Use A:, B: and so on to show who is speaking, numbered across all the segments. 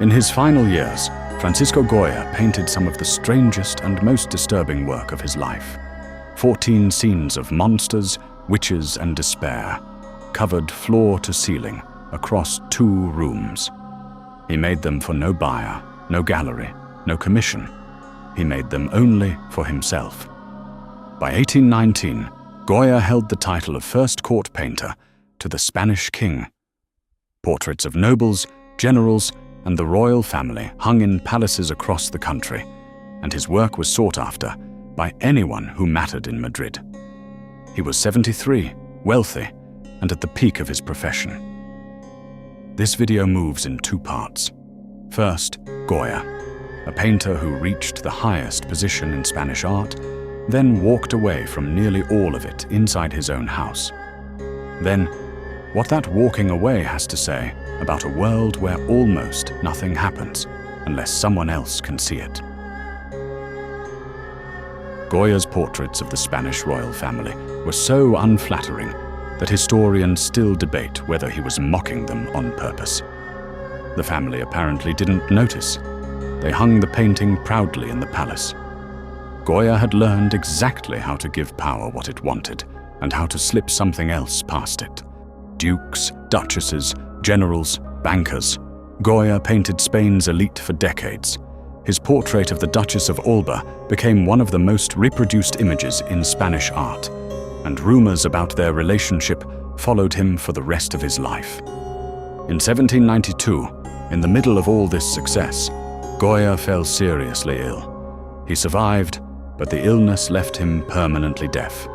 A: In his final years, Francisco Goya painted some of the strangest and most disturbing work of his life. 14 scenes of monsters, witches, and despair, covered floor to ceiling across 2 rooms. He made them for no buyer, no gallery, no commission. He made them only for himself. By 1819, Goya held the title of first court painter to the Spanish king. Portraits of nobles, generals, and the royal family hung in palaces across the country, and his work was sought after by anyone who mattered in Madrid. He was 73, wealthy, and at the peak of his profession. This video moves in 2 parts. First, Goya, a painter who reached the highest position in Spanish art, then walked away from nearly all of it inside his own house. Then, what that walking away has to say about a world where almost nothing happens unless someone else can see it. Goya's portraits of the Spanish royal family were so unflattering that historians still debate whether he was mocking them on purpose. The family apparently didn't notice. They hung the painting proudly in the palace. Goya had learned exactly how to give power what it wanted and how to slip something else past it. Dukes, duchesses, generals, bankers. Goya painted Spain's elite for decades. His portrait of the Duchess of Alba became one of the most reproduced images in Spanish art, and rumors about their relationship followed him for the rest of his life. In 1792, in the middle of all this success, Goya fell seriously ill. He survived, but the illness left him permanently deaf.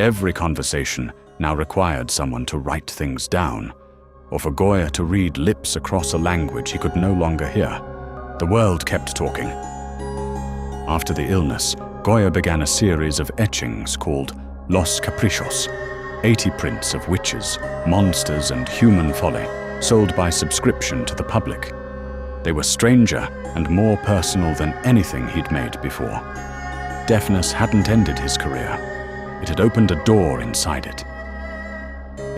A: Every conversation now required someone to write things down, or for Goya to read lips across a language he could no longer hear. The world kept talking. After the illness, Goya began a series of etchings called Los Caprichos, 80 prints of witches, monsters, and human folly, sold by subscription to the public. They were stranger and more personal than anything he'd made before. Deafness hadn't ended his career. It had opened a door inside it.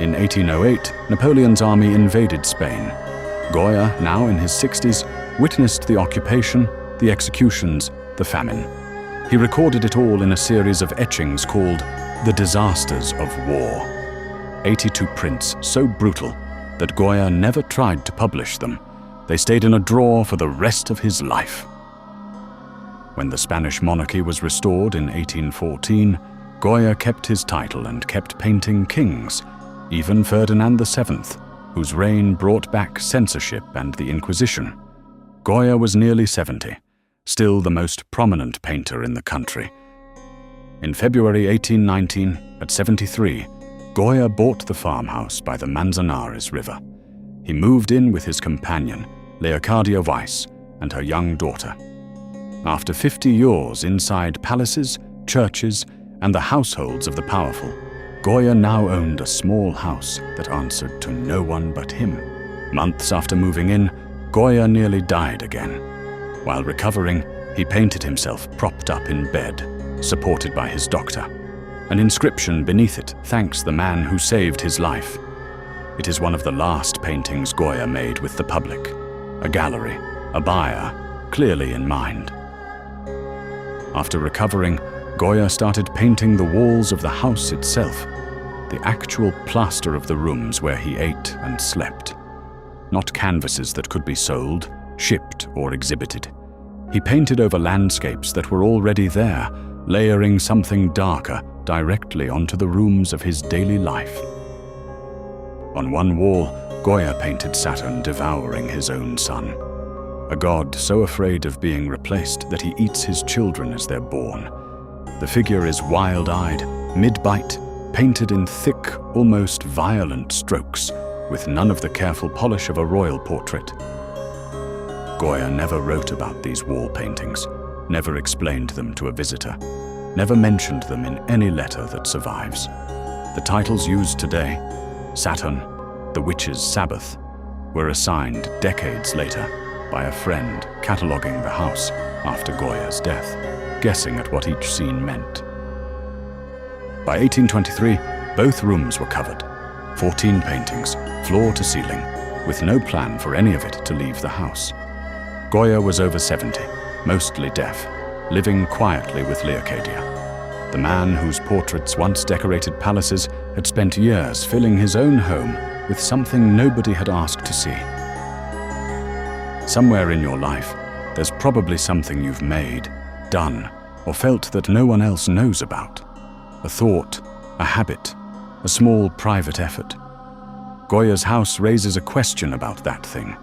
A: In 1808, Napoleon's army invaded Spain. Goya, now in his 60s, witnessed the occupation, the executions, the famine. He recorded it all in a series of etchings called The Disasters of War. 82 prints so brutal that Goya never tried to publish them. They stayed in a drawer for the rest of his life. When the Spanish monarchy was restored in 1814, Goya kept his title and kept painting kings, even Ferdinand VII, whose reign brought back censorship and the Inquisition. Goya was nearly 70, still the most prominent painter in the country. In February 1819, at 73, Goya bought the farmhouse by the Manzanares River. He moved in with his companion, Leocadia Weiss, and her young daughter. After 50 years inside palaces, churches, and the households of the powerful, Goya now owned a small house that answered to no one but him. Months after moving in, Goya nearly died again. While recovering, he painted himself propped up in bed, supported by his doctor. An inscription beneath it thanks the man who saved his life. It is one of the last paintings Goya made with the public. A gallery, a buyer, clearly in mind. After recovering, Goya started painting the walls of the house itself, the actual plaster of the rooms where he ate and slept. Not canvases that could be sold, shipped, or exhibited. He painted over landscapes that were already there, layering something darker directly onto the rooms of his daily life. On one wall, Goya painted Saturn devouring his own son, a god so afraid of being replaced that he eats his children as they're born. The figure is wild-eyed, mid-bite, painted in thick, almost violent strokes, with none of the careful polish of a royal portrait. Goya never wrote about these wall paintings, never explained them to a visitor, never mentioned them in any letter that survives. The titles used today, Saturn, the Witch's Sabbath, were assigned decades later by a friend cataloguing the house after Goya's death, guessing at what each scene meant. By 1823, both rooms were covered, 14 paintings, floor to ceiling, with no plan for any of it to leave the house. Goya was over 70, mostly deaf, living quietly with Leocadia. The man whose portraits once decorated palaces had spent years filling his own home with something nobody had asked to see. Somewhere in your life, there's probably something you've made, done, or felt that no one else knows about. A thought, a habit, a small private effort. Goya's house raises a question about that thing.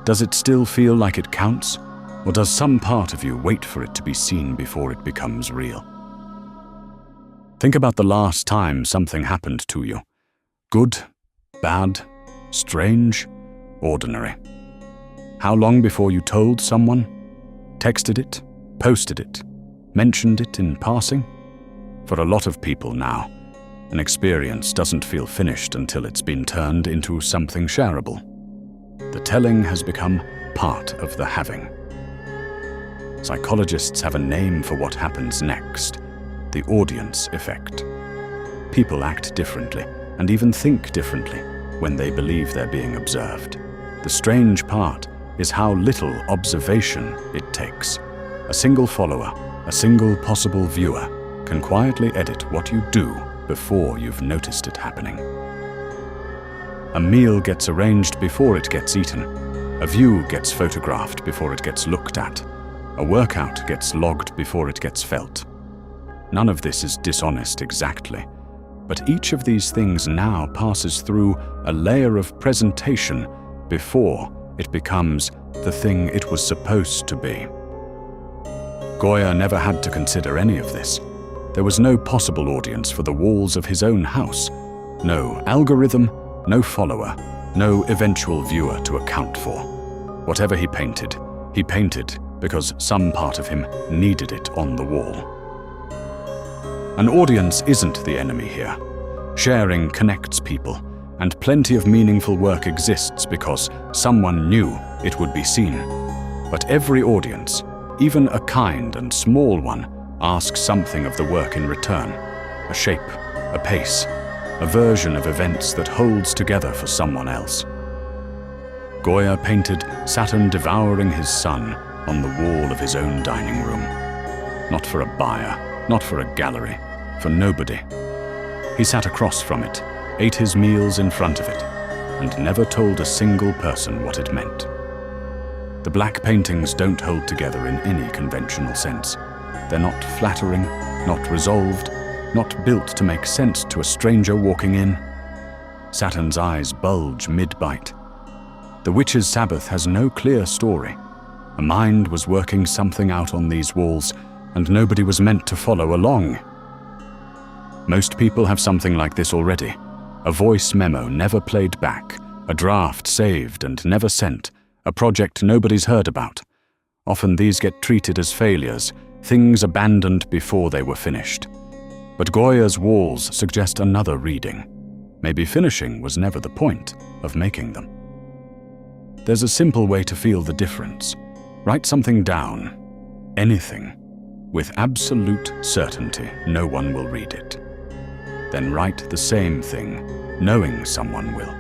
A: Does it still feel like it counts? Or does some part of you wait for it to be seen before it becomes real? Think about the last time something happened to you. Good, bad, strange, ordinary. How long before you told someone? Texted it? Posted it? Mentioned it in passing? For a lot of people now, an experience doesn't feel finished until it's been turned into something shareable. The telling has become part of the having. Psychologists have a name for what happens next: the audience effect. People act differently and even think differently when they believe they're being observed. The strange part is how little observation it takes. A single follower, a single possible viewer, can quietly edit what you do before you've noticed it happening. A meal gets arranged before it gets eaten. A view gets photographed before it gets looked at. A workout gets logged before it gets felt. None of this is dishonest exactly, but each of these things now passes through a layer of presentation before it becomes the thing it was supposed to be. Goya never had to consider any of this. There was no possible audience for the walls of his own house, no algorithm, no follower, no eventual viewer to account for. Whatever he painted because some part of him needed it on the wall. An audience isn't the enemy here. Sharing connects people, and plenty of meaningful work exists because someone knew it would be seen. But every audience, even a kind and small one, asks something of the work in return: a shape, a pace, a version of events that holds together for someone else. Goya painted Saturn devouring his son on the wall of his own dining room. Not for a buyer, not for a gallery, for nobody. He sat across from it, ate his meals in front of it, and never told a single person what it meant. The black paintings don't hold together in any conventional sense. They're not flattering, not resolved, not built to make sense to a stranger walking in. Saturn's eyes bulge mid-bite. The witch's Sabbath has no clear story. A mind was working something out on these walls, and nobody was meant to follow along. Most people have something like this already. A voice memo never played back, a draft saved and never sent, a project nobody's heard about. Often these get treated as failures, things abandoned before they were finished. But Goya's walls suggest another reading. Maybe finishing was never the point of making them. There's a simple way to feel the difference. Write something down, anything, with absolute certainty no one will read it. Then write the same thing, knowing someone will.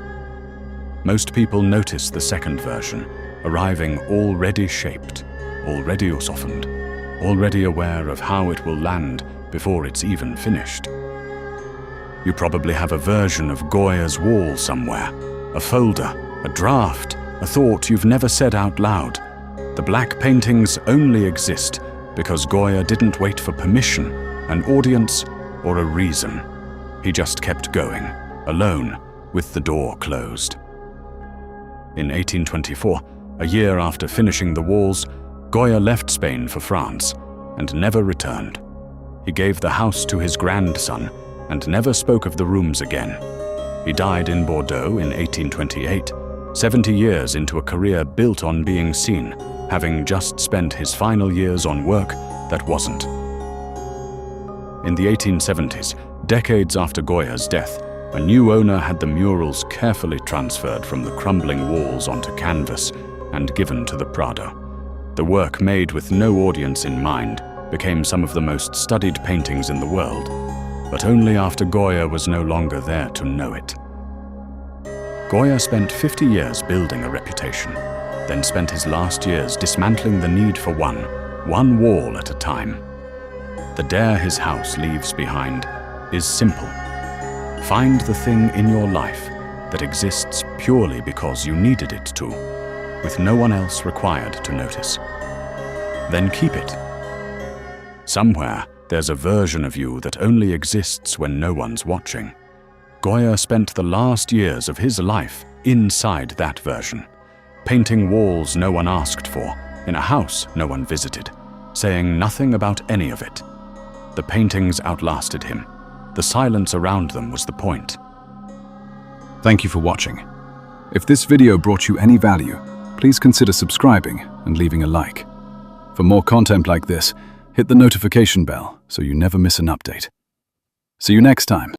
A: Most people notice the second version, arriving already shaped, already softened, already aware of how it will land before it's even finished. You probably have a version of Goya's wall somewhere, a folder, a draft, a thought you've never said out loud. The black paintings only exist because Goya didn't wait for permission, an audience, or a reason. He just kept going, alone, with the door closed. In 1824, a year after finishing the walls, Goya left Spain for France and never returned. He gave the house to his grandson and never spoke of the rooms again. He died in Bordeaux in 1828, 70 years into a career built on being seen, having just spent his final years on work that wasn't. In the 1870s, decades after Goya's death, a new owner had the murals carefully transferred from the crumbling walls onto canvas and given to the Prado. The work, made with no audience in mind, became some of the most studied paintings in the world, but only after Goya was no longer there to know it. Goya spent 50 years building a reputation. then spent his last years dismantling the need for one wall at a time. The dare his house leaves behind is simple. Find the thing in your life that exists purely because you needed it to, with no one else required to notice. Then keep it. Somewhere, there's a version of you that only exists when no one's watching. Goya spent the last years of his life inside that version, painting walls no one asked for, in a house no one visited, saying nothing about any of it. The paintings outlasted him. The silence around them was the point.
B: Thank you for watching. If this video brought you any value, please consider subscribing and leaving a like. For more content like this, hit the notification bell so you never miss an update. See you next time.